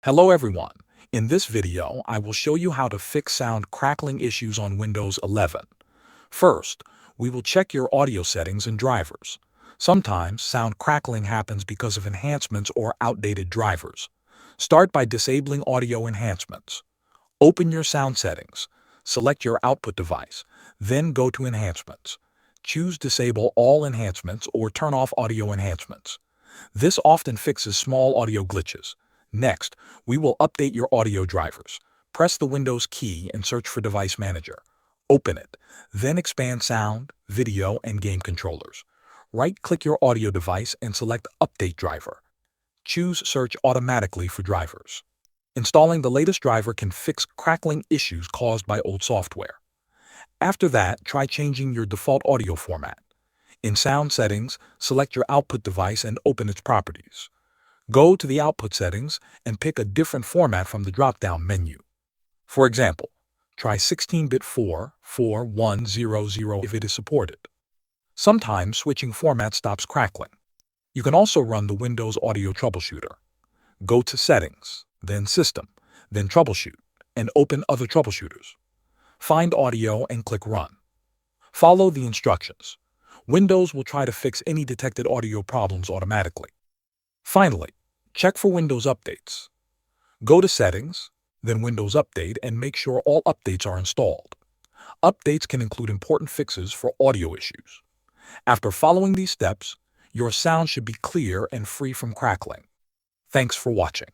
Hello everyone. In this video, I will show you how to fix sound crackling issues on Windows 11. First, we will check your audio settings and drivers. Sometimes sound crackling happens because of enhancements or outdated drivers. Start by disabling audio enhancements. Open your sound settings. Select your output device. Then go to Enhancements. Choose Disable All Enhancements or turn off audio enhancements. This often fixes small audio glitches. Next, we will update your audio drivers. Press the Windows key and search for Device Manager. Open it. Then expand Sound, Video, and Game Controllers. Right-click your audio device and select Update Driver. Choose Search automatically for drivers. Installing the latest driver can fix crackling issues caused by old software. After that, try changing your default audio format. In Sound Settings, select your output device and open its properties. Go to the Output settings and pick a different format from the drop-down menu. For example, try 16-bit 44100 if it is supported. Sometimes switching format stops crackling. You can also run the Windows Audio Troubleshooter. Go to Settings, then System, then Troubleshoot, and open Other Troubleshooters. Find Audio and click Run. Follow the instructions. Windows will try to fix any detected audio problems automatically. Finally, check for Windows updates. Go to Settings, then Windows Update, and make sure all updates are installed. Updates can include important fixes for audio issues. After following these steps, your sound should be clear and free from crackling. Thanks for watching.